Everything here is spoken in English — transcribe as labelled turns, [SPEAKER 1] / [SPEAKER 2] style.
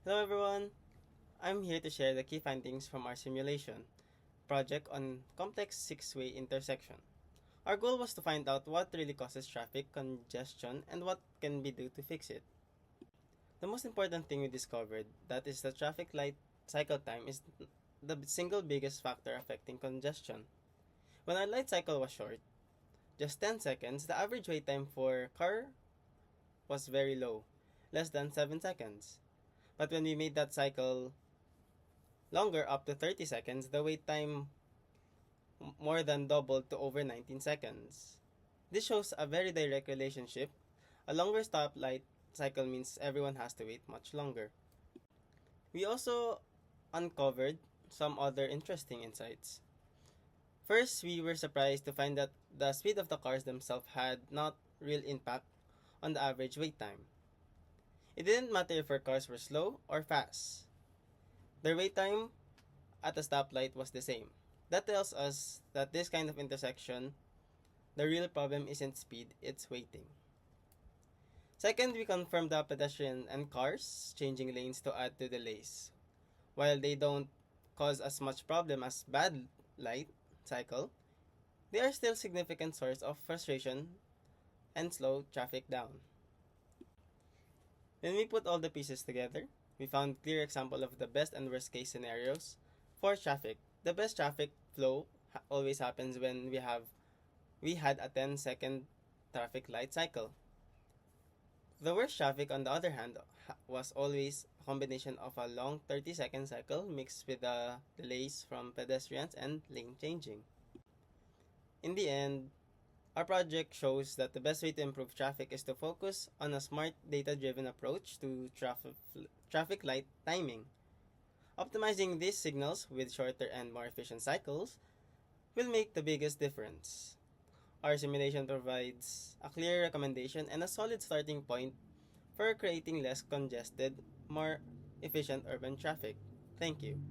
[SPEAKER 1] Hello everyone, I'm here to share the key findings from our simulation project on complex six-way intersection. Our goal was to find out what really causes traffic congestion and what can be done to fix it. The most important thing we discovered that is the traffic light cycle time is the single biggest factor affecting congestion. When our light cycle was short, just 10 seconds, the average wait time for car was very low, less than 7 seconds. But when we made that cycle longer up to 30 seconds, the wait time more than doubled to over 19 seconds. This shows a very direct relationship. A longer stoplight cycle means everyone has to wait much longer. We also uncovered some other interesting insights. First, we were surprised to find that the speed of the cars themselves had not real impact on the average wait time. It didn't matter if our cars were slow or fast. Their wait time at a stoplight was the same. That tells us that this kind of intersection, the real problem isn't speed, it's waiting. Second, we confirmed that pedestrian and cars changing lanes to add to delays. While they don't cause as much problem as bad light cycle, they are still significant source of frustration and slow traffic down. When we put all the pieces together, we found clear example of the best and worst case scenarios for traffic. The best traffic flow always happens when we had a 10-second traffic light cycle. The worst traffic, on the other hand, was always a combination of a long 30-second cycle mixed with the delays from pedestrians and lane changing. In the end, our project shows that the best way to improve traffic is to focus on a smart data-driven approach to traffic light timing. Optimizing these signals with shorter and more efficient cycles will make the biggest difference. Our simulation provides a clear recommendation and a solid starting point for creating less congested, more efficient urban traffic. Thank you.